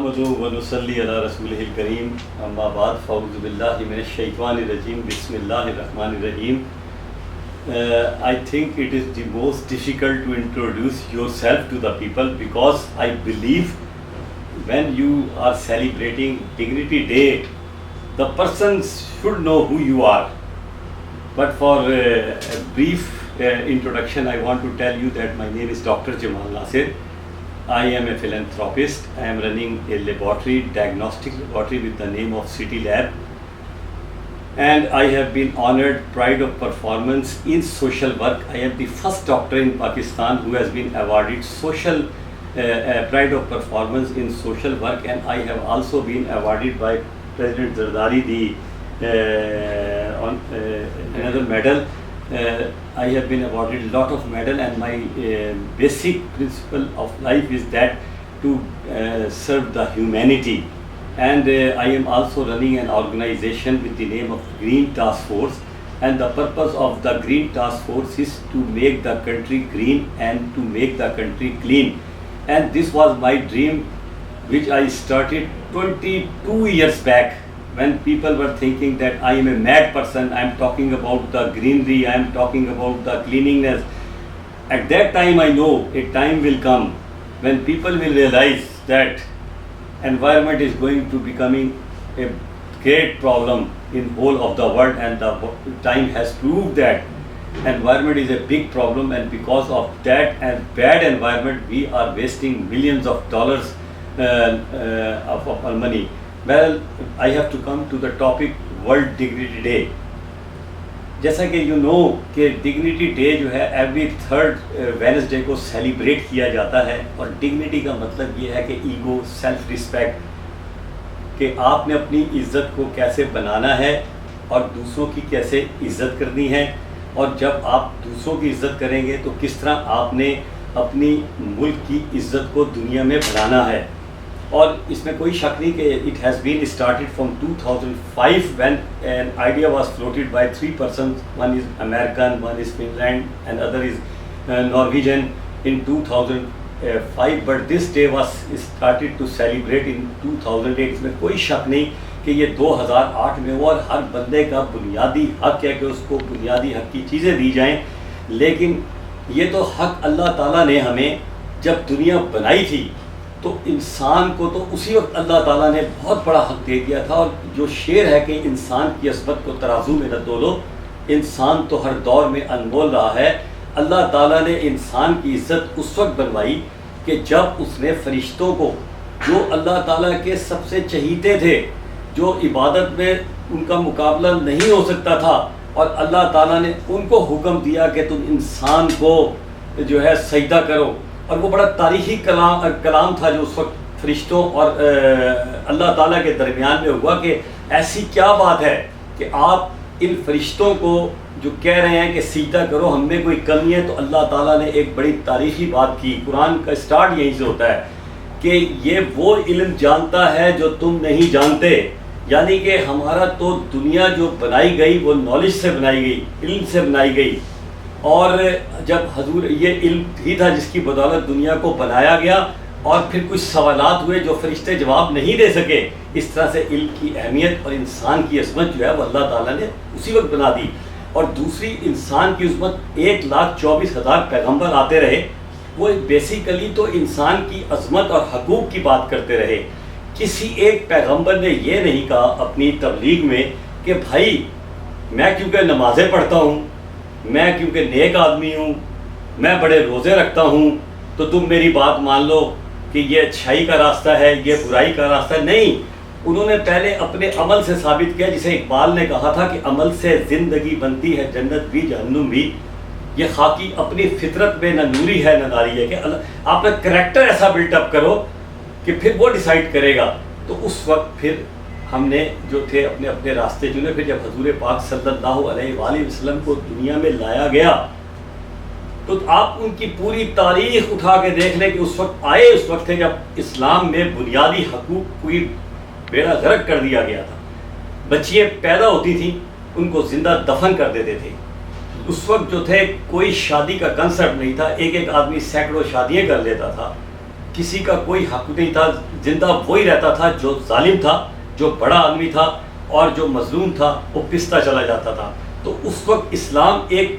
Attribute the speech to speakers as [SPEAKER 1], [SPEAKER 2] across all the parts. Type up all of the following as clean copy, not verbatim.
[SPEAKER 1] نحمدہ و نصلی علی رسولہ الکریم اما بعد فاعوذ باللہ من الشیطان الرجیم بسم اللہ الرحمن الرحیم. I think it is the most difficult to introduce yourself to the people because I believe when you are celebrating Dignity Day, the person should know who you are. But for a brief introduction, I want to tell you that my name is Dr. Jamal Nasir. I am a philanthropist. I am running a laboratory, diagnostic laboratory with the name of City Lab. And I have been honored Pride of Performance in social work. I am the first doctor in Pakistan who has been awarded social Pride of Performance in social work, and I have also been awarded by President Zardari another medal. I have been awarded a lot of medal, and my basic principle of life is that to serve the humanity. And I am also running an organization with the name of Green Task Force, and the purpose of the Green Task Force is to make the country green and to make the country clean. And this was my dream which I started 22 years back, when people were thinking that I am a mad person, I am talking about the greenery, I am talking about the cleanliness. At that time I know a time will come when people will realize that environment is going to becoming a great problem in whole of the world, and the time has proved that environment is a big problem, and because of that and bad environment we are wasting millions of dollars of our money. Well, I have to come to the topic World Dignity Day. جیسا کہ you know کہ dignity day جو ہے every third Wednesday کو celebrate کیا جاتا ہے، اور ڈگنیٹی کا مطلب یہ ہے کہ ایگو، سیلف رسپیکٹ، کہ آپ نے اپنی عزت کو کیسے بنانا ہے اور دوسروں کی کیسے عزت کرنی ہے، اور جب آپ دوسروں کی عزت کریں گے تو کس طرح آپ نے اپنی ملک کی عزت کو دنیا میں بڑھانا ہے. اور اس میں کوئی شک نہیں کہ it has been started from 2005 when an idea was floated by 3 persons. One is American, one is Finland, and other is Norwegian in 2005. But this day was started to celebrate in 2008. اس میں کوئی شک نہیں کہ یہ 2008 میں ہوا، اور ہر بندے کا بنیادی حق ہے کہ اس کو بنیادی حق کی چیزیں دی جائیں. لیکن یہ تو حق اللہ تعالیٰ نے ہمیں جب دنیا بنائی تھی تو انسان کو تو اسی وقت اللہ تعالیٰ نے بہت بڑا حق دے دیا تھا. اور جو شعر ہے کہ انسان کی عصمت کو ترازو میں نہ تولو، انسان تو ہر دور میں انمول رہا ہے. اللہ تعالیٰ نے انسان کی عزت اس وقت بنوائی کہ جب اس نے فرشتوں کو، جو اللہ تعالیٰ کے سب سے چہیتے تھے، جو عبادت میں ان کا مقابلہ نہیں ہو سکتا تھا، اور اللہ تعالیٰ نے ان کو حکم دیا کہ تم انسان کو جو ہے سجدہ کرو. اور وہ بڑا تاریخی کلام تھا جو اس وقت فرشتوں اور اللہ تعالیٰ کے درمیان میں ہوا، کہ ایسی کیا بات ہے کہ آپ ان فرشتوں کو جو کہہ رہے ہیں کہ سجدہ کرو، ہم میں کوئی کمی ہے. تو اللہ تعالیٰ نے ایک بڑی تاریخی بات کی. قرآن کا سٹارٹ یہیں سے ہوتا ہے کہ یہ وہ علم جانتا ہے جو تم نہیں جانتے. یعنی کہ ہمارا تو دنیا جو بنائی گئی وہ نالج سے بنائی گئی، علم سے بنائی گئی. اور جب حضور، یہ علم ہی تھا جس کی بدولت دنیا کو بنایا گیا، اور پھر کچھ سوالات ہوئے جو فرشتے جواب نہیں دے سکے. اس طرح سے علم کی اہمیت اور انسان کی عظمت جو ہے وہ اللہ تعالیٰ نے اسی وقت بنا دی. اور دوسری، انسان کی عظمت 1,24,000 پیغمبر آتے رہے، وہ بیسیکلی تو انسان کی عظمت اور حقوق کی بات کرتے رہے. کسی ایک پیغمبر نے یہ نہیں کہا اپنی تبلیغ میں کہ بھائی میں کیونکہ نمازیں پڑھتا ہوں، میں کیونکہ نیک آدمی ہوں، میں بڑے روزے رکھتا ہوں تو تم میری بات مان لو کہ یہ اچھائی کا راستہ ہے، یہ برائی کا راستہ ہے. نہیں، انہوں نے پہلے اپنے عمل سے ثابت کیا. جسے اقبال نے کہا تھا کہ عمل سے زندگی بنتی ہے جنت بھی جہنم بھی، یہ خاکی اپنی فطرت میں نہ نوری ہے نہ ناری ہے. کہ آپ نے کریکٹر ایسا بلٹ اپ کرو کہ پھر وہ ڈیسائیڈ کرے گا. تو اس وقت پھر ہم نے جو تھے اپنے راستے چنے. پھر جب حضور پاک صلی اللہ علیہ وآلہ وسلم کو دنیا میں لایا گیا تو آپ ان کی پوری تاریخ اٹھا کے دیکھ لیں کہ اس وقت آئے، اس وقت تھے جب اسلام میں بنیادی حقوق کوئی بیڑا غرق کر دیا گیا تھا. بچیاں پیدا ہوتی تھیں ان کو زندہ دفن کر دیتے تھے. اس وقت جو تھے کوئی شادی کا کنسرٹ نہیں تھا. ایک آدمی سینکڑوں شادیاں کر لیتا تھا. کسی کا کوئی حق نہیں تھا، زندہ وہی رہتا تھا جو ظالم تھا، جو بڑا آدمی تھا، اور جو مظلوم تھا وہ پستا چلا جاتا تھا۔ تو اس وقت اسلام ایک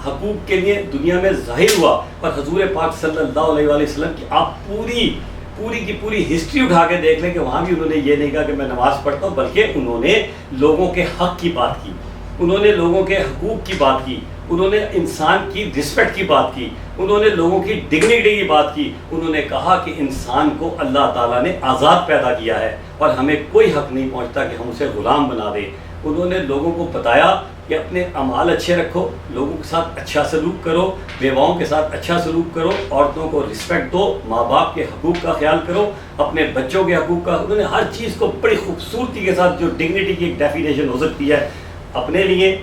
[SPEAKER 1] حقوق کے لیے دنیا میں ظاہر ہوا، اور حضور پاک صلی اللہ علیہ وآلہ وسلم کی آپ پوری کی پوری ہسٹری اٹھا کے دیکھ لیں کہ وہاں بھی انہوں نے یہ نہیں کہا کہ میں نماز پڑھتا ہوں، بلکہ انہوں نے لوگوں کے حق کی بات کی، انہوں نے لوگوں کے حقوق کی بات کی، انہوں نے انسان کی رسپیکٹ کی بات کی، انہوں نے لوگوں کی ڈگنیٹی کی بات کی۔ انہوں نے کہا کہ انسان کو اللہ تعالیٰ نے آزاد پیدا کیا ہے اور ہمیں کوئی حق نہیں پہنچتا کہ ہم اسے غلام بنا دیں۔ انہوں نے لوگوں کو بتایا کہ اپنے اعمال اچھے رکھو، لوگوں کے ساتھ اچھا سلوک کرو، بیواؤں کے ساتھ اچھا سلوک کرو، عورتوں کو رسپیکٹ دو، ماں باپ کے حقوق کا خیال کرو، اپنے بچوں کے حقوق کا۔ انہوں نے ہر چیز کو بڑی خوبصورتی کے ساتھ، جو ڈگنیٹی کی ایک ڈیفینیشن ہو سکتی ہے، اپنے لیے،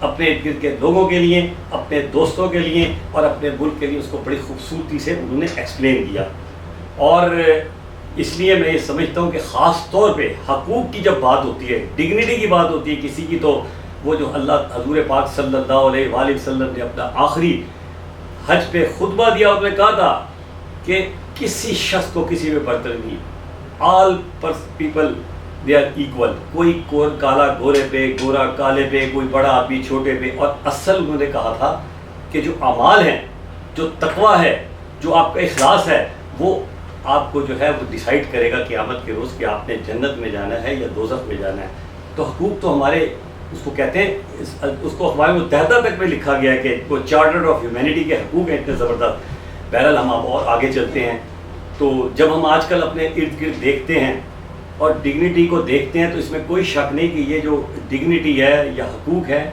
[SPEAKER 1] اپنے ارد گرد کے لوگوں کے لیے، اپنے دوستوں کے لیے اور اپنے ملک کے لیے، اس کو بڑی خوبصورتی سے انہوں نے ایکسپلین کیا۔ اور اس لیے میں یہ سمجھتا ہوں کہ خاص طور پہ حقوق کی جب بات ہوتی ہے، ڈگنیٹی کی بات ہوتی ہے کسی کی، تو وہ جو اللہ حضور پاک صلی اللہ علیہ وآلہ وسلم نے اپنا آخری حج پہ خطبہ دیا، اس میں کہا تھا کہ کسی شخص کو کسی پہ برتری نہیں، all people they are equal, کوئی کالا گورے پہ، گورا کالے پہ، کوئی بڑا آدمی چھوٹے پہ۔ اور اصل انہوں نے کہا تھا کہ جو اعمال ہیں، جو تقویٰ ہے، جو آپ کا اخلاص ہے، وہ آپ کو جو ہے وہ ڈیسائیڈ کرے گا قیامت کے روز کہ آپ نے جنت میں جانا ہے یا دوزخ میں جانا ہے۔ تو حقوق تو ہمارے، اس کو کہتے ہیں، اس کو ہمارے متحدہ تک میں لکھا گیا ہے کہ وہ چارٹر آف ہیومینٹی کے حقوق ہیں اتنے زبردست۔ بہرحال ہم اب اور آگے چلتے ہیں۔ تو جب ہم آج کل اپنے ارد گرد دیکھتے ہیں اور ڈگنیٹی کو دیکھتے ہیں، تو اس میں کوئی شک نہیں کہ یہ جو ڈگنیٹی ہے یا حقوق ہے،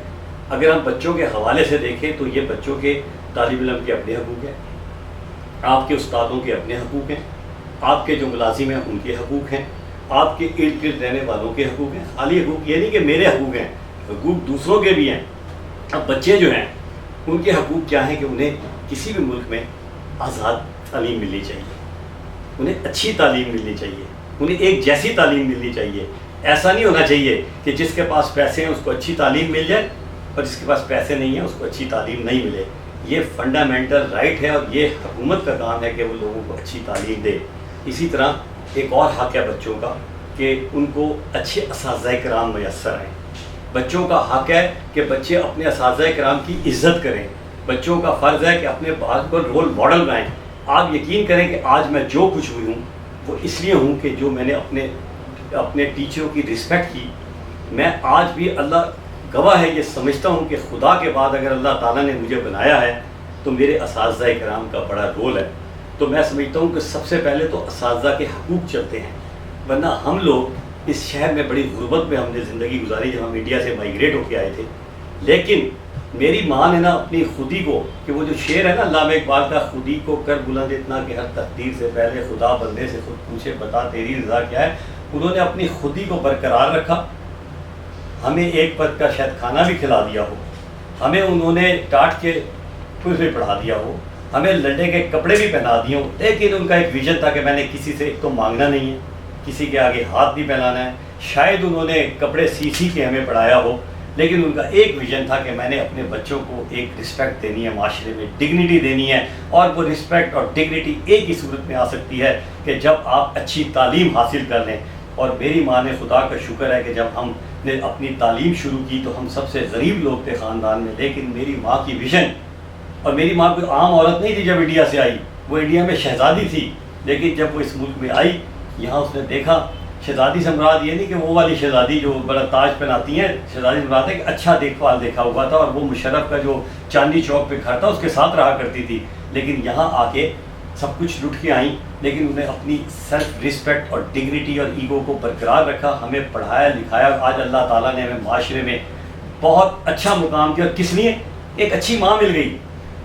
[SPEAKER 1] اگر ہم بچوں کے حوالے سے دیکھیں تو یہ بچوں کے طالب علم کے اپنے حقوق ہیں، آپ کے استادوں کے اپنے حقوق ہیں، آپ کے جو ملازم ہیں ان کے حقوق ہیں، آپ کے ارد گرد رہنے والوں کے حقوق ہیں۔ خالی حقوق یہ نہیں کہ میرے حقوق ہیں، حقوق دوسروں کے بھی ہیں۔ اب بچے جو ہیں ان کے حقوق کیا ہیں کہ انہیں کسی بھی ملک میں آزاد تعلیم ملنی چاہیے، انہیں اچھی تعلیم ملنی چاہیے، انہیں ایک جیسی تعلیم ملنی چاہیے۔ ایسا نہیں ہونا چاہیے کہ جس کے پاس پیسے ہیں اس کو اچھی تعلیم مل جائے اور جس کے پاس پیسے نہیں ہیں اس کو اچھی تعلیم نہیں ملے۔ یہ فنڈامنٹل رائٹ ہے اور یہ حکومت کا کام ہے کہ وہ لوگوں کو اچھی تعلیم دے۔ اسی طرح ایک اور حق ہے بچوں کا کہ ان کو اچھے اساتذہ کرام میسر آئیں۔ بچوں کا حق ہے کہ بچے اپنے اساتذہ کرام کی عزت کریں۔ بچوں کا فرض ہے کہ اپنے بات کو رول ماڈل بنائیں۔ آپ یقین کریں کہ آج میں جو کچھ ہوئی ہوں وہ اس لیے ہوں کہ جو میں نے اپنے ٹیچروں کی رسپیکٹ کی۔ میں آج بھی، اللہ گواہ ہے، یہ سمجھتا ہوں کہ خدا کے بعد اگر اللہ تعالیٰ نے مجھے بنایا ہے تو میرے اساتذہ کرام کا بڑا رول ہے۔ تو میں سمجھتا ہوں کہ سب سے پہلے تو اساتذہ کے حقوق چلتے ہیں، ورنہ ہم لوگ اس شہر میں بڑی غربت میں ہم نے زندگی گزاری جب ہم انڈیا سے مائیگریٹ ہو کے آئے تھے۔ لیکن میری ماں نے نا اپنی خودی کو، کہ وہ جو شعر ہے نا علامہ اقبال کا، خودی کو کر بلند اتنا کہ ہر تقدیر سے پہلے خدا بندے سے خود پوچھے بتا تیری رضا کیا ہے، انہوں نے اپنی خودی کو برقرار رکھا۔ ہمیں ایک وقت کا شاید کھانا بھی کھلا دیا ہو، ہمیں انہوں نے ٹاٹ کے پھر بھی پڑھا دیا ہو، ہمیں لڑے کے کپڑے بھی پہنا دیے ہوں، لیکن ان کا ایک ویژن تھا کہ میں نے کسی سے ایک تو مانگنا نہیں ہے، کسی کے آگے ہاتھ نہیں پھیلانا ہے۔ شاید انہوں نے کپڑے سی کے ہمیں پڑھایا ہو، لیکن ان کا ایک ویژن تھا کہ میں نے اپنے بچوں کو ایک رسپیکٹ دینی ہے، معاشرے میں ڈگنیٹی دینی ہے۔ اور وہ رسپیکٹ اور ڈگنیٹی ایک ہی صورت میں آ سکتی ہے کہ جب آپ اچھی تعلیم حاصل کر لیں۔ اور میری ماں نے، خدا کا شکر ہے کہ جب ہم نے اپنی تعلیم شروع کی تو ہم سب سے غریب لوگ تھے خاندان میں، لیکن میری ماں کی ویژن، اور میری ماں کوئی عام عورت نہیں تھی جب انڈیا سے آئی، وہ انڈیا میں شہزادی تھی، لیکن جب وہ اس ملک میں آئی، یہاں اس نے دیکھا، شہزادی سے مراد یہ نہیں کہ وہ والی شہزادی جو بڑا تاج پہناتی ہیں، شہزادی سے مراد ہے کہ اچھا دیکھ بھال دیکھا ہوا تھا، اور وہ مشرف کا جو چاندنی چوک پہ گھر تھا اس کے ساتھ رہا کرتی تھی۔ لیکن یہاں آ کے سب کچھ لٹ کے آئیں، لیکن انہیں اپنی سیلف رسپیکٹ اور ڈگنیٹی اور ایگو کو برقرار رکھا، ہمیں پڑھایا لکھایا۔ آج اللہ تعالیٰ نے ہمیں معاشرے میں بہت اچھا مقام دیا، اور کس لیے؟ ایک اچھی ماں مل گئی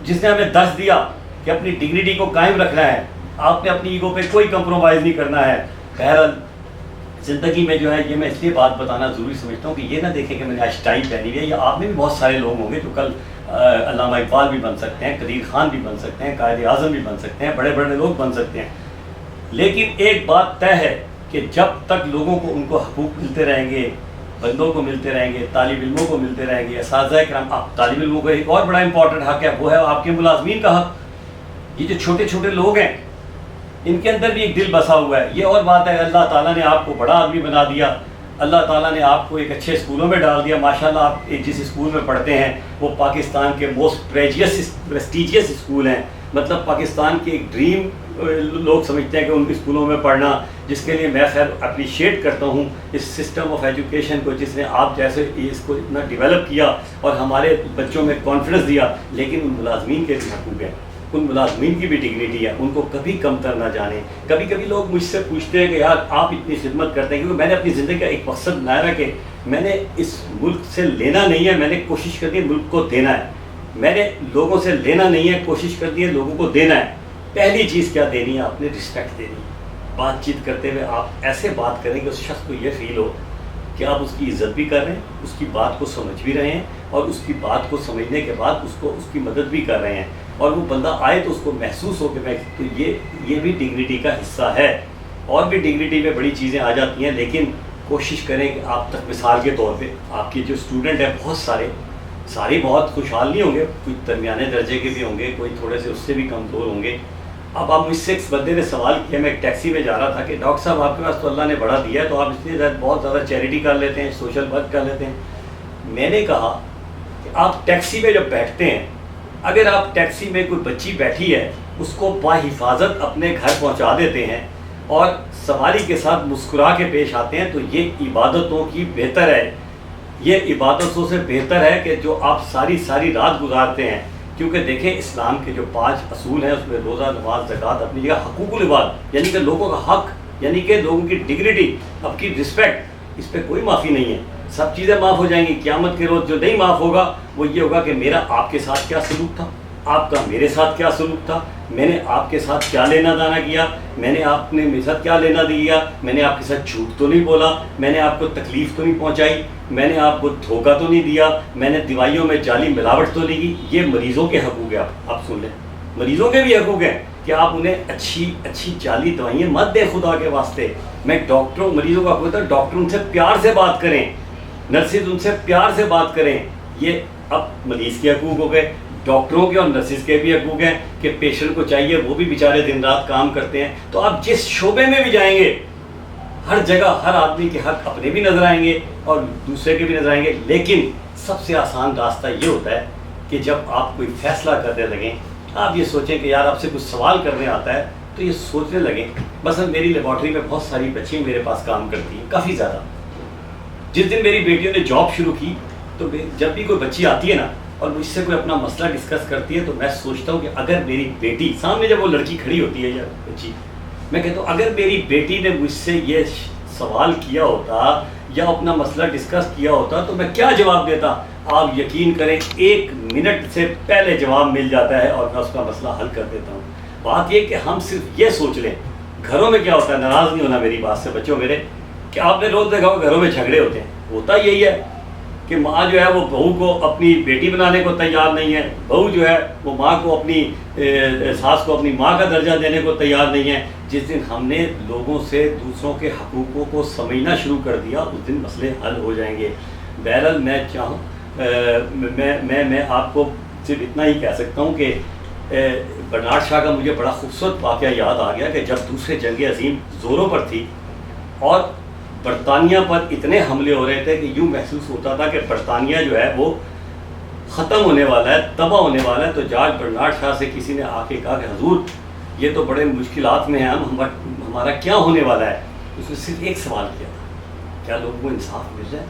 [SPEAKER 1] جس نے ہمیں درس دیا کہ اپنی ڈگنیٹی کو قائم رکھنا ہے، آپ نے اپنی ایگو پہ کوئی کمپرومائز نہیں کرنا ہے۔ بہرحال زندگی میں جو ہے، یہ میں اس لیے بات بتانا ضروری سمجھتا ہوں کہ یہ نہ دیکھیں کہ میں نے آج ٹائی پہنی ہوئی ہے، یا آپ میں بھی بہت سارے لوگ ہوں گے جو کل علامہ اقبال بھی بن سکتے ہیں، قدیر خان بھی بن سکتے ہیں، قائد اعظم بھی بن سکتے ہیں، بڑے بڑے لوگ بن سکتے ہیں۔ لیکن ایک بات طے ہے کہ جب تک لوگوں کو ان کو حقوق ملتے رہیں گے، بندوں کو ملتے رہیں گے، طالب علموں کو ملتے رہیں گے، اساتذہ کرام، طالب علموں کو ایک اور بڑا امپورٹنٹ حق ہے، وہ ہے آپ کے ملازمین کا حق۔ یہ جو چھوٹے چھوٹے لوگ ہیں، ان کے اندر بھی ایک دل بسا ہوا ہے. یہ اور بات ہے اللہ تعالیٰ نے آپ کو بڑا آدمی بنا دیا, اللہ تعالیٰ نے آپ کو ایک اچھے اسکولوں میں ڈال دیا, ماشاءاللہ آپ جس اسکول میں پڑھتے ہیں وہ پاکستان کے موسٹ پریسٹیجیس اسکول ہیں, مطلب پاکستان کے ایک ڈریم لوگ سمجھتے ہیں کہ ان کے اسکولوں میں پڑھنا, جس کے لیے میں خیر اپریشیٹ کرتا ہوں اس سسٹم آف ایجوکیشن کو جس نے آپ جیسے اس کو اتنا ڈیولپ کیا اور ہمارے بچوں میں کانفیڈنس دیا. لیکن ان ملازمین کے بھی حقوق ہیں, ان ملازمین کی بھی ڈگنیٹی ہے, ان کو کبھی کمتر نہ جانیں. کبھی کبھی لوگ مجھ سے پوچھتے ہیں کہ یار آپ اتنی خدمت کرتے ہیں, کیونکہ میں نے اپنی زندگی کا ایک مقصد بنایا ہے کہ میں نے اس ملک سے لینا نہیں ہے, میں نے کوشش کرنی ہے ملک کو دینا ہے. میں نے لوگوں سے لینا نہیں ہے, کوشش کرنی ہے لوگوں کو دینا ہے. پہلی چیز کیا دینی ہے, آپ نے رسپیکٹ دینی ہے. بات چیت کرتے ہوئے آپ ایسے بات کریں کہ اس شخص کو یہ فیل ہو کہ آپ اس کی عزت بھی کر رہے ہیں, اس کی بات کو سمجھ بھی رہے ہیں, اور اس کی بات کو سمجھنے کے بعد اس کی مدد بھی کر رہے ہیں, اور وہ بندہ آئے تو اس کو محسوس ہو کہ میں تو یہ بھی ڈگنیٹی کا حصہ ہے. اور بھی ڈگنیٹی میں بڑی چیزیں آ جاتی ہیں, لیکن کوشش کریں کہ آپ تک مثال کے طور پہ آپ کے جو اسٹوڈنٹ ہیں بہت سارے بہت خوشحال نہیں ہوں گے, کوئی درمیانے درجے کے بھی ہوں گے, کوئی تھوڑے سے اس سے بھی کمزور ہوں گے. اب آپ مجھ سے ایک بندے نے سوال کیا, میں ایک ٹیکسی میں جا رہا تھا کہ ڈاکٹر صاحب آپ کے پاس تو اللہ نے بڑا دیا ہے, تو آپ اس لیے بہت زیادہ چیریٹی کر لیتے ہیں, سوشل ورک کر لیتے ہیں. میں نے کہا کہ آپ ٹیکسی میں جب بیٹھتے ہیں, اگر آپ ٹیکسی میں کوئی بچی بیٹھی ہے اس کو باحفاظت اپنے گھر پہنچا دیتے ہیں اور سواری کے ساتھ مسکرا کے پیش آتے ہیں, تو یہ عبادتوں کی بہتر ہے, یہ عبادتوں سے بہتر ہے کہ جو آپ ساری رات گزارتے ہیں. کیونکہ دیکھیں اسلام کے جو 5 اصول ہیں اس میں روزہ, نماز, زکوٰۃ, اپنی جگہ حقوق العباد یعنی کہ لوگوں کا حق, یعنی کہ لوگوں کی ڈگنیٹی, آپ کی رسپیکٹ, اس پہ کوئی معافی نہیں ہے. سب چیزیں معاف ہو جائیں گی. قیامت کے روز جو نہیں معاف ہوگا وہ یہ ہوگا کہ میرا آپ کے ساتھ کیا سلوک تھا, آپ کا میرے ساتھ کیا سلوک تھا, میں نے آپ کے ساتھ کیا لینا دینا کیا, میں نے آپ نے میرے ساتھ کیا لینا دیا, میں نے آپ کے ساتھ جھوٹ تو نہیں بولا, میں نے آپ کو تکلیف تو نہیں پہنچائی, میں نے آپ کو دھوکہ تو نہیں دیا, میں نے دوائیوں میں جعلی ملاوٹ تو نہیں کی. یہ مریضوں کے حقوق ہیں. آپ سن لیں, مریضوں کے بھی حقوق ہیں کہ آپ انہیں اچھی جعلی دوائیاں مت دیں خدا کے واسطے. میں ڈاکٹروں, مریضوں کا حقوق ہوتا ہے ڈاکٹر ان سے پیار سے بات کریں, نرسز ان سے پیار سے بات کریں. یہ اب مریض کے حقوق ہو گئے. ڈاکٹروں کے اور نرسز کے بھی حقوق ہیں کہ پیشنٹ کو چاہیے, وہ بھی بیچارے دن رات کام کرتے ہیں. تو آپ جس شعبے میں بھی جائیں گے ہر جگہ ہر آدمی کے حق اپنے بھی نظر آئیں گے اور دوسرے کے بھی نظر آئیں گے. لیکن سب سے آسان راستہ یہ ہوتا ہے کہ جب آپ کوئی فیصلہ کرنے لگیں, آپ یہ سوچیں کہ یار آپ سے کچھ سوال کرنے آتا ہے تو یہ سوچنے لگیں. مثلا میری لیبارٹری میں بہت ساری بچیاں میرے پاس کام کرتی ہیں, کافی زیادہ. جس دن میری بیٹیوں نے جاب شروع کی تو جب بھی کوئی بچی آتی ہے نا اور مجھ سے کوئی اپنا مسئلہ ڈسکس کرتی ہے تو میں سوچتا ہوں کہ اگر میری بیٹی سامنے, جب وہ لڑکی کھڑی ہوتی ہے یا بچی, میں کہتا ہوں اگر میری بیٹی نے مجھ سے یہ سوال کیا ہوتا یا اپنا مسئلہ ڈسکس کیا ہوتا تو میں کیا جواب دیتا. آپ یقین کریں 1 منٹ سے پہلے جواب مل جاتا ہے اور میں اس کا مسئلہ حل کر دیتا ہوں. بات یہ کہ ہم صرف یہ سوچ لیں. گھروں میں کیا ہوتا ہے, ناراض نہیں ہونا میری بات سے بچوں میرے, کہ آپ نے روز دیکھا ہو گھروں میں جھگڑے ہوتے ہیں. ہوتا یہی ہے کہ ماں جو ہے وہ بہو کو اپنی بیٹی بنانے کو تیار نہیں ہے, بہو جو ہے وہ ماں کو اپنی ساس کو اپنی ماں کا درجہ دینے کو تیار نہیں ہے. جس دن ہم نے لوگوں سے دوسروں کے حقوقوں کو سمجھنا شروع کر دیا اس دن مسئلے حل ہو جائیں گے. بہرحال میں چاہوں میں آپ کو صرف اتنا ہی کہہ سکتا ہوں کہ برنارڈ شاہ کا مجھے بڑا خوبصورت واقعہ یاد آ گیا کہ جب دوسرے جنگ عظیم زوروں پر تھی اور برطانیہ پر اتنے حملے ہو رہے تھے کہ یوں محسوس ہوتا تھا کہ برطانیہ جو ہے وہ ختم ہونے والا ہے, تباہ ہونے والا ہے. تو جارج برنارڈ شاہ سے کسی نے آ کے کہا کہ حضور یہ تو بڑے مشکلات میں ہیں, ہمارا کیا ہونے والا ہے. اس نے صرف ایک سوال کیا تھا, کیا لوگوں کو انصاف مل رہا ہے,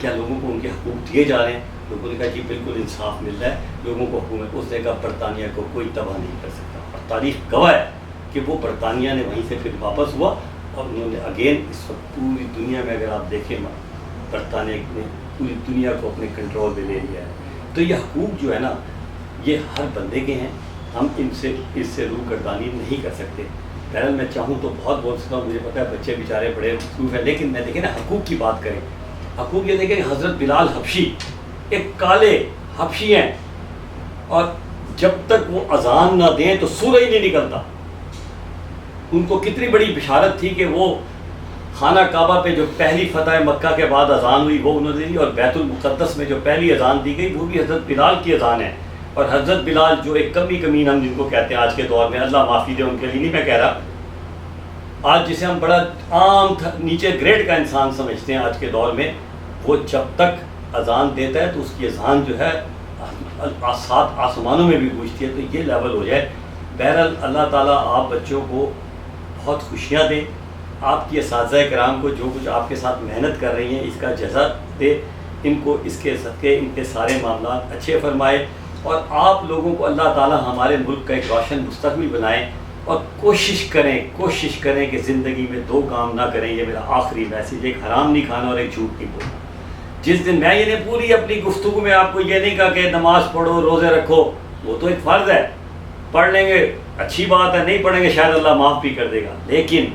[SPEAKER 1] کیا لوگوں کو ان کے حقوق دیے جا رہے ہیں. لوگوں نے کہا جی بالکل انصاف مل رہا ہے, لوگوں کو حکومت. اس نے کہا برطانیہ کو کوئی تباہ نہیں کر سکتا. اور تاریخ گواہ ہے کہ وہ برطانیہ نے وہیں سے پھر واپس ہوا اور انہوں نے اگین اس وقت پوری دنیا میں اگر آپ دیکھیں برطانیہ نے پوری دنیا کو اپنے کنٹرول میں لے لیا ہے. تو یہ حقوق جو ہے نا یہ ہر بندے کے ہیں, ہم اس سے روح گردانی نہیں کر سکتے. بہرحال میں چاہوں تو بہت بول سکتا ہوں, مجھے پتہ ہے بچے بیچارے بڑے مصروف ہیں, لیکن میں دیکھیں نا حقوق کی بات کریں. حقوق یہ دیکھیں حضرت بلال حبشی ایک کالے حبشی ہیں اور جب تک وہ اذان نہ دیں تو سورج ہی نہیں نکلتا. ان کو کتنی بڑی بشارت تھی کہ وہ خانہ کعبہ پہ جو پہلی فتح مکہ کے بعد اذان ہوئی وہ انہوں نے دی, اور بیت المقدس میں جو پہلی اذان دی گئی وہ بھی حضرت بلال کی اذان ہے. اور حضرت بلال جو ایک کمی کمین ہم جن کو کہتے ہیں آج کے دور میں، اللہ معافی دے ان کے لیے نہیں میں کہہ رہا، آج جسے ہم بڑا عام نیچے گریڈ کا انسان سمجھتے ہیں آج کے دور میں، وہ جب تک اذان دیتا ہے تو اس کی اذان جو ہے 7 آسمانوں میں بھی گونجتی ہے، تو یہ لیول ہو جائے۔ بہرحال اللہ تعالیٰ آپ بچوں کو بہت خوشیاں دے، آپ کی اساتذہ کرام کو جو کچھ آپ کے ساتھ محنت کر رہی ہیں اس کا جزا دے، ان کو اس کے صدقے ان کے سارے معاملات اچھے فرمائے، اور آپ لوگوں کو اللہ تعالیٰ ہمارے ملک کا ایک روشن مستقبل بنائے، اور کوشش کریں کہ زندگی میں 2 کام نہ کریں۔ یہ میرا آخری میسیج، ایک حرام نہیں کھانا اور ایک جھوٹ نہیں بولنا۔ جس دن میں نے پوری اپنی گفتگو میں آپ کو یہ نہیں کہا کہ نماز پڑھو روزے رکھو، وہ تو ایک فرض ہے، پڑھ لیں گے اچھی بات ہے، نہیں پڑھیں گے شاید اللہ معاف بھی کر دے گا، لیکن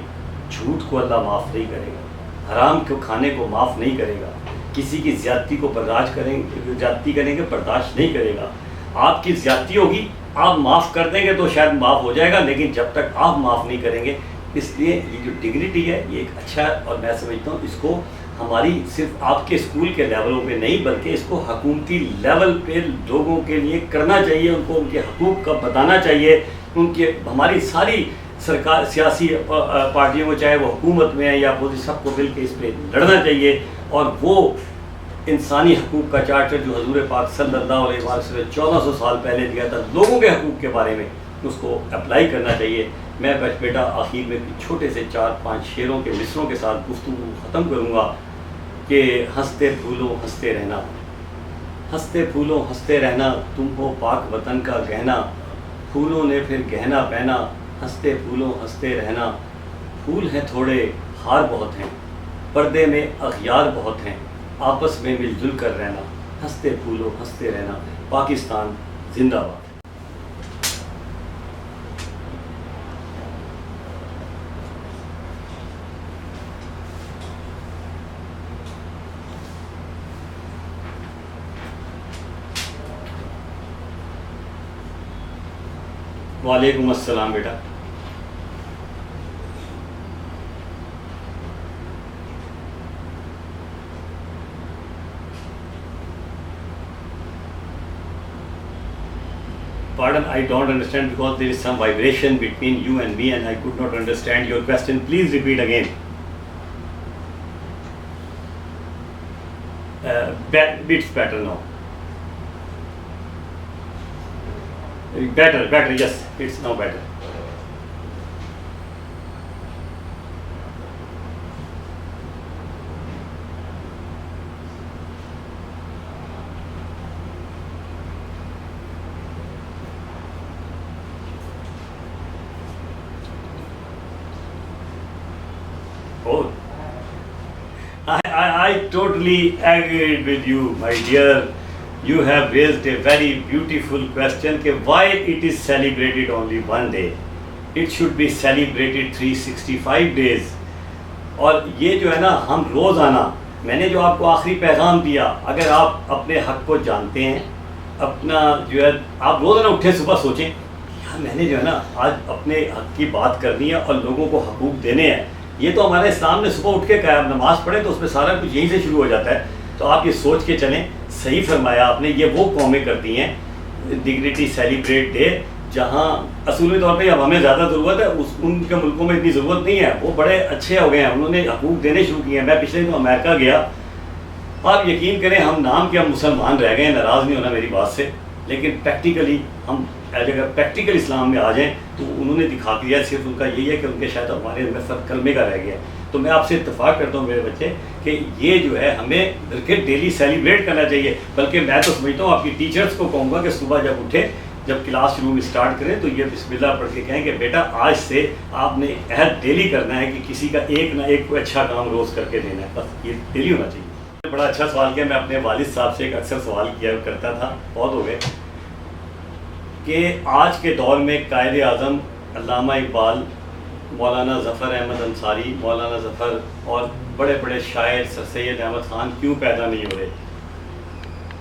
[SPEAKER 1] جھوٹ کو اللہ معاف نہیں کرے گا، حرام کو کھانے کو معاف نہیں کرے گا، کسی کی زیادتی کو زیادتی کریں گے برداشت نہیں کرے گا۔ آپ کی زیادتی ہوگی، آپ معاف کر دیں گے تو شاید معاف ہو جائے گا، لیکن جب تک آپ معاف نہیں کریں گے۔ اس لیے یہ جو ڈگنیٹی ہے یہ ایک اچھا ہے، اور میں سمجھتا ہوں اس کو ہماری صرف آپ کے اسکول کے لیولوں پہ نہیں بلکہ اس کو حکومتی لیول پہ لوگوں کے لیے کرنا چاہیے، ان کو ان کے حقوق کا بتانا چاہیے، ان کے ہماری ساری سرکار سیاسی پارٹیوں کو چاہے وہ حکومت میں ہے یا اپوزیشن، سب کو مل کے اس پہ لڑنا چاہیے، اور وہ انسانی حقوق کا چارٹر جو حضور پاک صلی اللہ علیہ وسلم 1400 سال پہلے دیا تھا لوگوں کے حقوق کے بارے میں، اس کو اپلائی کرنا چاہیے۔ میں بیٹا آخر میں چھوٹے سے 4-5 شعروں کے مصروں کے ساتھ گفتگو ختم کروں گا کہ ہنستے پھولو ہنستے رہنا، ہنستے پھولو ہنستے رہنا، تم ہو پاک وطن کا گہنا، پھولوں نے پھر گہنا پہنا، ہنستے پھولو ہنستے رہنا، پھول ہیں تھوڑے ہار بہت ہیں، پردے میں اغیار بہت ہیں، آپس میں مل جل کر رہنا، ہنستے پھولو ہنستے رہنا۔ پاکستان زندہ باد۔ وعلیکم السلام بیٹا۔ Pardon, I don't understand because there is some vibration between you and me and I could not understand your question. Please repeat again. It's better now. Better, yes, it's now better. Oh, I totally agreed with you, my dear. You have raised a very beautiful question کہ why it is celebrated only one day. It should be celebrated 365 days. اور یہ جو ہے نا ہم روزانہ، میں نے جو آپ کو آخری پیغام دیا، اگر آپ اپنے حق کو جانتے ہیں، اپنا جو ہے آپ روزانہ اٹھے صبح سوچیں یار میں نے جو ہے نا آج اپنے حق کی بات کرنی ہے اور لوگوں کو حقوق دینے ہیں۔ یہ تو ہمارے اسلام نے صبح اٹھ کے کہا ہے، نماز پڑھیں تو اس میں سارا کچھ یہیں سے شروع ہو جاتا ہے۔ تو آپ یہ سوچ کے چلیں، صحیح فرمایا آپ نے، یہ وہ قومیں کرتی ہیں ڈگنیٹی سیلیبریٹ ڈے، جہاں اصولی طور پہ اب ہمیں زیادہ ضرورت ہے، ان کے ملکوں میں اتنی ضرورت نہیں ہے، وہ بڑے اچھے ہو گئے ہیں، انہوں نے حقوق دینے شروع کیے ہیں۔ میں پچھلے دن امریکہ گیا، آپ یقین کریں ہم نام کے ہم مسلمان رہ گئے ہیں، ناراض نہیں ہونا میری بات سے، لیکن پریکٹیکلی ہم اگر پریکٹیکل اسلام میں آ جائیں تو انہوں نے دکھا دیا، صرف ان کا یہی ہے کہ ان کے شاید ہمارے اندر سب کلمے کا رہ گیا۔ تو میں آپ سے اتفاق کرتا ہوں میرے بچے کہ یہ جو ہے ہمیں بلکہ ڈیلی سیلیبریٹ کرنا چاہیے، بلکہ میں تو سمجھتا ہوں آپ کی ٹیچرس کو کہوں گا کہ صبح جب اٹھیں، جب کلاس روم اسٹارٹ کریں تو یہ بسم اللہ پڑھ کے کہیں کہ بیٹا آج سے آپ نے عہد ڈیلی کرنا ہے کہ کسی کا ایک نہ ایک کوئی اچھا کام روز کر کے دینا ہے، بس یہ ڈیلی ہونا چاہیے۔ بڑا اچھا سوال کیا، میں اپنے والد صاحب سے ایک اکثر سوال کیا کرتا تھا، بہت ہو گئے، کہ آج کے دور میں قائد اعظم علامہ اقبال، مولانا ظفر احمد انصاری، مولانا ظفر اور بڑے بڑے شاعر سر سید احمد خان کیوں پیدا نہیں ہو رہے؟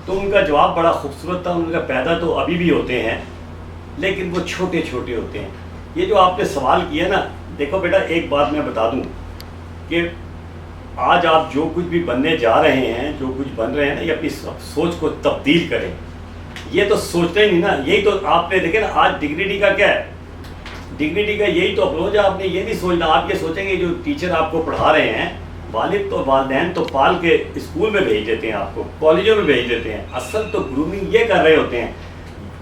[SPEAKER 1] تو ان کا جواب بڑا خوبصورت تھا، ان کا پیدا تو ابھی بھی ہوتے ہیں لیکن وہ چھوٹے چھوٹے ہوتے ہیں۔ یہ جو آپ نے سوال کیا نا، دیکھو بیٹا ایک بات میں بتا دوں کہ آج آپ جو کچھ بھی بننے جا رہے ہیں، جو کچھ بن رہے ہیں نا، یہ اپنی سوچ کو تبدیل کریں۔ یہ تو سوچتے ہی نہیں نا. یہی تو آپ نے دیکھے نا آج ڈگنیٹی کا کیا ہے, ڈگنیٹی کا یہی تو اپروچ ہے. آپ نے یہ نہیں سوچنا, آپ یہ سوچیں گے جو ٹیچر آپ کو پڑھا رہے ہیں, والد تو والدین تو پال کے اسکول میں بھیج دیتے ہیں, آپ کو کالجوں میں بھیج دیتے ہیں, اصل تو گرومنگ یہ کر رہے ہوتے ہیں.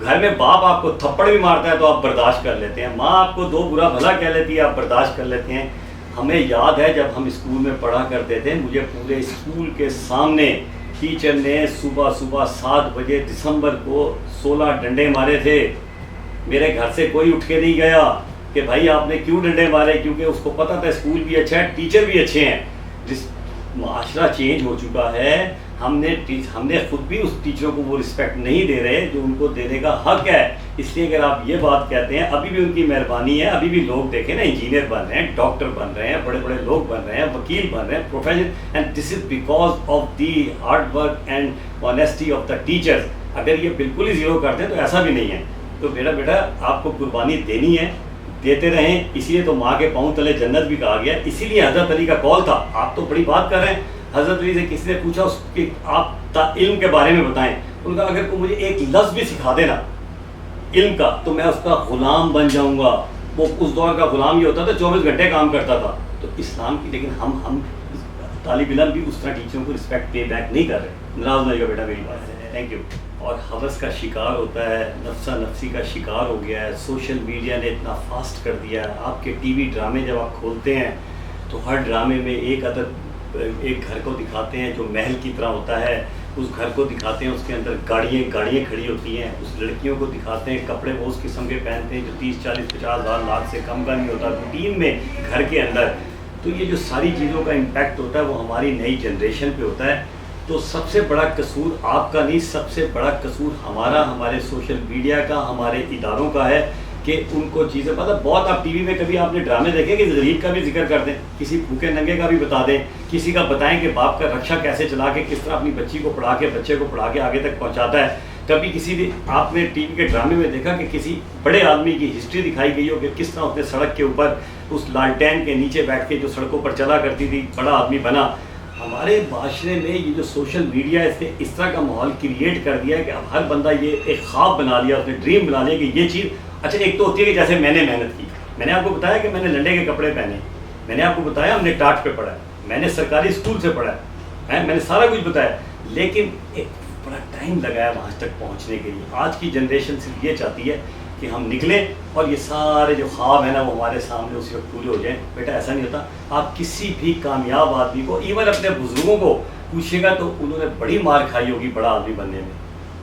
[SPEAKER 1] گھر میں باپ آپ کو تھپڑ بھی مارتا ہے تو آپ برداشت کر لیتے ہیں, ماں آپ کو دو برا بھلا کہہ لیتی ہے آپ برداشت کر لیتے ہیں. ہمیں یاد ہے جب ہم اسکول میں پڑھا کرتے تھے, مجھے پورے اسکول کے سامنے ٹیچر نے صبح 7 بجے دسمبر کو 16 ڈنڈے مارے تھے. میرے گھر سے کوئی اٹھ کے نہیں گیا کہ بھائی آپ نے کیوں ڈنڈے مارے, کیونکہ اس کو پتہ تھا اسکول بھی اچھا ہے, ٹیچر بھی اچھے ہیں. جس معاشرہ چینج ہو چکا ہے, ہم نے خود بھی اس ٹیچروں کو وہ رسپیکٹ نہیں دے رہے جو ان کو دینے کا حق ہے. اس لیے اگر آپ یہ بات کہتے ہیں, ابھی بھی ان کی مہربانی ہے, ابھی بھی لوگ دیکھیں نا انجینئر بن رہے ہیں, ڈاکٹر بن رہے ہیں, بڑے بڑے لوگ بن رہے ہیں, وکیل بن رہے ہیں, profession, and this is because of the hard work and honesty of the teachers. اگر یہ بالکل ہی زیرو کرتے ہیں تو ایسا بھی نہیں ہے. تو بیٹا آپ کو قربانی دینی ہے, دیتے رہیں. اسی لیے تو ماں کے پاؤں تلے جنت بھی کہا گیا. اسی لیے حضرت علی کا قول تھا. آپ تو بڑی بات کر رہے ہیں. حضرت علی سے کسی نے پوچھا کہ آپ علم کے بارے میں بتائیں. ان کا اگر کوئی مجھے ایک لفظ بھی سکھا دینا علم کا تو میں اس کا غلام بن جاؤں گا. وہ اس دور کا غلام یہ ہوتا تھا 24 گھنٹے کام کرتا تھا. تو اسلام کی, لیکن ہم طالب علم بھی اس طرح ٹیچروں کو رسپیکٹ پے بیک نہیں کر رہے. ناراض نہیں ہوگا بیٹا میری بات سے. Thank you. اور حوث کا شکار ہوتا ہے, نفسا نفسی کا شکار ہو گیا ہے. سوشل میڈیا نے اتنا فاسٹ کر دیا ہے. آپ کے ٹی وی ڈرامے جب آپ کھولتے ہیں تو ہر ڈرامے میں ایک گھر کو دکھاتے ہیں جو محل کی طرح ہوتا ہے. اس گھر کو دکھاتے ہیں, اس کے اندر گاڑیاں کھڑی ہوتی ہیں. اس لڑکیوں کو دکھاتے ہیں, کپڑے وہ اس قسم کے پہنتے ہیں جو 30-40-50 ہزار لاکھ سے کم کا نہیں ہوتا روٹین میں گھر کے اندر. تو یہ جو ساری چیزوں کا امپیکٹ ہوتا ہے وہ ہماری نئی جنریشن پہ ہوتا ہے. تو سب سے بڑا قصور آپ کا نہیں, سب سے بڑا قصور ہمارا, ہمارے سوشل میڈیا کا, ہمارے اداروں کا ہے کہ ان کو چیزیں مطلب بہت. آپ ٹی وی میں کبھی آپ نے ڈرامے دیکھے کہ غریب کا بھی ذکر کر دیں, کسی بھوکے ننگے کا بھی بتا دیں, کسی کا بتائیں کہ باپ کا رکشا کیسے چلا کے کس طرح اپنی بچی کو پڑھا کے بچے کو پڑھا کے آگے تک پہنچاتا ہے. کبھی کسی نے آپ نے ٹی وی کے ڈرامے میں دیکھا کہ کسی بڑے آدمی کی ہسٹری دکھائی گئی ہو کہ کس طرح اس نے سڑک کے اوپر اس لالٹین کے نیچے بیٹھ کے جو سڑکوں پر چلا کرتی تھی بڑا آدمی بنا. ہمارے معاشرے میں یہ جو سوشل میڈیا اس نے اس طرح کا ماحول کریٹ کر دیا ہے کہ اب ہر بندہ یہ ایک خواب بنا لیا, اس نے ڈریم بنا لیا کہ یہ چیز. اچھا ایک تو ہوتی ہے کہ جیسے میں نے محنت کی, میں نے آپ کو بتایا کہ میں نے لنڈے کے کپڑے پہنے, میں نے آپ کو بتایا ہم نے ٹاٹ پہ پڑھا ہے, میں نے سرکاری اسکول سے پڑھا ہے, میں نے سارا کچھ بتایا, لیکن ایک بڑا ٹائم لگایا وہاں تک پہنچنے کے لیے. آج کی جنریشن صرف یہ چاہتی ہے کہ ہم نکلیں اور یہ سارے جو خواب ہیں نا وہ ہمارے سامنے اسی وقت پورے ہو جائیں. بیٹا ایسا نہیں ہوتا. آپ کسی بھی کامیاب آدمی کو, ایون اپنے بزرگوں کو پوچھے گا تو انہوں نے بڑی مار کھائی ہوگی بڑا آدمی بننے میں.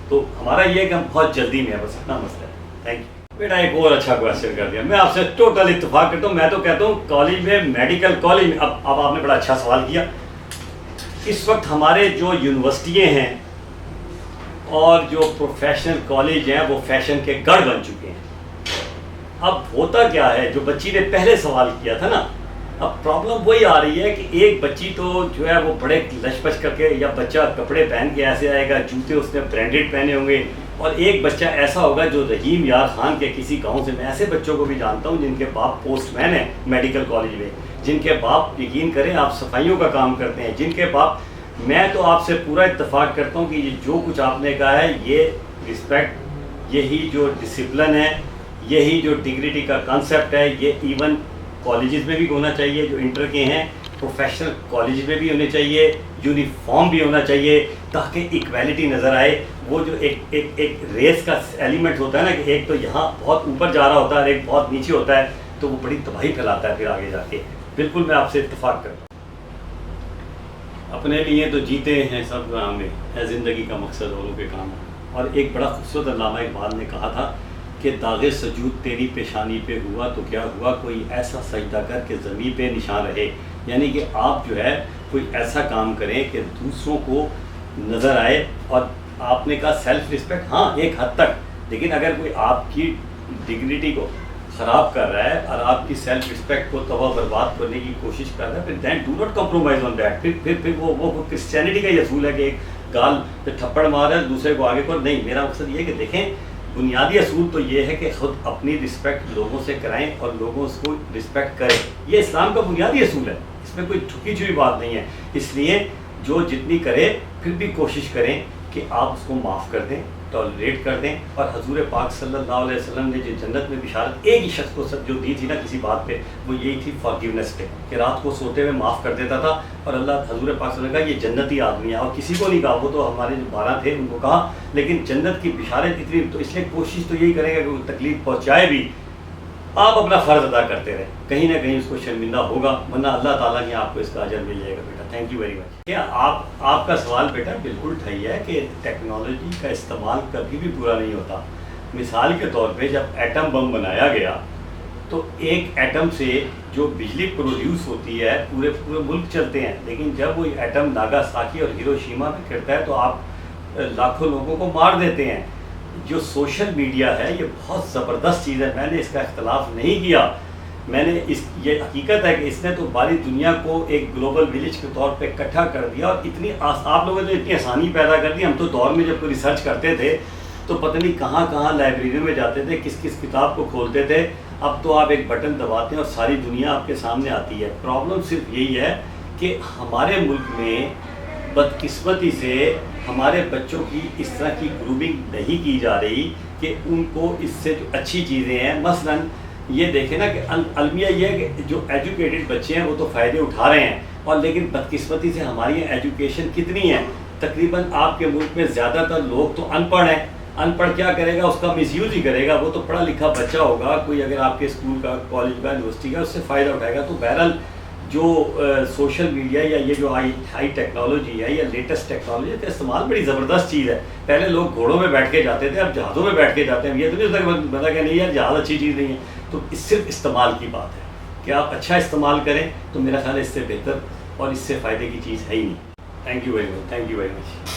[SPEAKER 1] تو ہمارا یہ ہے کہ ہم بہت جلدی میں ہے, بس اتنا مسئلہ ہے. Thank you. بیٹا ایک اور اچھا کوشچن کر دیا. میں آپ سے ٹوٹل اتفاق کرتا ہوں. میں تو کہتا ہوں کالج میں, میڈیکل کالج میں, اب آپ نے بڑا اچھا سوال کیا. اس وقت ہمارے جو یونیورسٹیاں ہیں اور جو پروفیشنل کالج ہیں وہ فیشن کے گڑھ بن چکے ہیں. اب ہوتا کیا ہے, جو بچی نے پہلے سوال کیا تھا نا, اب پرابلم وہی آ رہی ہے کہ ایک بچی تو جو ہے وہ بڑے لچ پچ کر کے, یا بچہ کپڑے پہن کے ایسے آئے گا, جوتے اس نے برانڈیڈ پہنے ہوں گے, اور ایک بچہ ایسا ہوگا جو رحیم یار خان کے کسی گاؤں سے. میں ایسے بچوں کو بھی جانتا ہوں جن کے باپ پوسٹ مین ہیں میڈیکل کالج میں, جن کے باپ یقین کریں آپ صفائیوں کا کام کرتے ہیں, جن کے باپ. میں تو آپ سے پورا اتفاق کرتا ہوں کہ یہ جو کچھ آپ نے کہا ہے, یہ رسپیکٹ, یہی جو ڈسپلن ہے, یہی جو ڈگنیٹی کا کانسیپٹ ہے, یہ ایون کالجز میں بھی ہونا چاہیے جو انٹر کے ہیں, پروفیشنل کالج میں بھی ہونے چاہیے, یونیفارم بھی ہونا چاہیے تاکہ ایکویلٹی نظر آئے. وہ جو ایک ریس کا ایلیمنٹ ہوتا ہے نا کہ ایک تو یہاں بہت اوپر جا رہا ہوتا ہے اور ایک بہت نیچے ہوتا ہے, تو وہ بڑی تباہی پھیلاتا ہے پھر آگے جا کے. بالکل میں آپ سے اتفاق کرتا ہوں. اپنے لیے تو جیتے ہیں سب کام میں ہے, زندگی کا مقصد اوروں کے کام. اور ایک بڑا خوبصورت علامہ اقبال نے کہا تھا کہ داغ سجود تیری پیشانی پہ ہوا تو کیا ہوا, کوئی ایسا سجدہ کر کے زمین پہ نشان رہے. یعنی کہ آپ جو ہے کوئی ایسا کام کریں کہ دوسروں کو نظر آئے. اور آپ نے کہا سیلف رسپیکٹ, ہاں ایک حد تک, لیکن اگر کوئی آپ کی ڈگنیٹی کو خراب کر رہا ہے اور آپ کی سیلف رسپیکٹ کو تباہ برباد کرنے کی کوشش کر رہا ہے, پھر then do not compromise on that. پھر وہ کرسچینٹی کا یہ اصول ہے کہ ایک گال پہ تھپڑ مار ہے دوسرے کو آگے کو نہیں. میرا مقصد یہ ہے کہ دیکھیں بنیادی اصول تو یہ ہے کہ خود اپنی رسپیکٹ لوگوں سے کرائیں اور لوگوں اس کو رسپیکٹ کریں. یہ اسلام کا بنیادی اصول ہے, اس میں کوئی ٹھکی چھوئی بات نہیں ہے. اس لیے جو جتنی کرے پھر بھی کوشش کریں کہ آپ اس کو معاف کر دیں, ٹالریٹ کر دیں. اور حضور پاک صلی اللہ علیہ وسلم نے جو جنت میں بشارت ایک ہی شخص کو جو دی تھی نا کسی بات پہ، وہ یہی تھی فارگیونیس پہ، کہ رات کو سوتے ہوئے معاف کر دیتا تھا. اور اللہ حضور پاک صلی اللہ علیہ وسلم نے کہا یہ جنتی آدمی ہے، اور کسی کو نہیں کہا، وہ تو ہمارے جو 12 تھے ان کو کہا، لیکن جنت کی بشارت اتنی. تو اس لیے کوشش تو یہی کریں گے کہ وہ تکلیف پہنچائے بھی، آپ اپنا فرض ادا کرتے رہیں، کہیں نہ کہیں اس کو شرمندہ ہوگا، ورنہ اللہ تعالیٰ نے آپ کو اس کا اجر مل جائے گا. بیٹا تھینک یو ویری مچ. کیا آپ کا سوال بیٹا بالکل صحیح ہے کہ ٹیکنالوجی کا استعمال کبھی بھی برا نہیں ہوتا. مثال کے طور پہ جب ایٹم بم بنایا گیا تو ایک ایٹم سے جو بجلی پروڈیوس ہوتی ہے پورے ملک چلتے ہیں، لیکن جب وہ ایٹم ناگاساکی اور ہیروشیما میں گرتا ہے تو آپ لاکھوں لوگوں کو مار دیتے ہیں. جو سوشل میڈیا ہے یہ بہت زبردست چیز ہے، میں نے اس کا اختلاف نہیں کیا. میں نے یہ حقیقت ہے کہ اس نے تو باری دنیا کو ایک گلوبل ولیج کے طور پہ اکٹھا کر دیا، اور اتنی آپ لوگوں نے اتنی آسانی پیدا کر دی. ہم تو دور میں جب کوئی ریسرچ کرتے تھے تو پتہ نہیں کہاں کہاں لائبریریوں میں جاتے تھے، کس کتاب کو کھولتے تھے. اب تو آپ ایک بٹن دباتے ہیں اور ساری دنیا آپ کے سامنے آتی ہے. پرابلم صرف یہی ہے کہ ہمارے ملک میں بدقسمتی سے ہمارے بچوں کی اس طرح کی گرومنگ نہیں کی جا رہی کہ ان کو اس سے جو اچھی چیزیں ہیں، مثلاً یہ دیکھیں نا کہ المیہ یہ ہے کہ جو ایجوکیٹڈ بچے ہیں وہ تو فائدے اٹھا رہے ہیں، اور لیکن بدقسمتی سے ہماری ایجوکیشن کتنی ہے، تقریباً آپ کے ملک میں زیادہ تر لوگ تو ان پڑھ ہیں. ان پڑھ کیا کرے گا، اس کا مس یوز ہی کرے گا. وہ تو پڑھا لکھا بچہ ہوگا کوئی، اگر آپ کے اسکول کا، کالج کا، یونیورسٹی کا، اس سے فائدہ اٹھائے گا. تو بہرحال جو سوشل میڈیا یا یہ جو ہائی ٹیکنالوجی ہے یا لیٹسٹ ٹیکنالوجی کا استعمال بڑی زبردست چیز ہے. پہلے لوگ گھوڑوں میں بیٹھ کے جاتے تھے، اب جہازوں میں بیٹھ کے جاتے ہیں. یہ تو نہیں ہوتا کہ بندہ کہ نہیں یار جہاز اچھی چیز نہیں ہے. تو اس صرف استعمال کی بات ہے کہ آپ اچھا استعمال کریں تو میرا خیال ہے اس سے بہتر اور اس سے فائدے کی چیز ہے ہی نہیں. Thank you very much.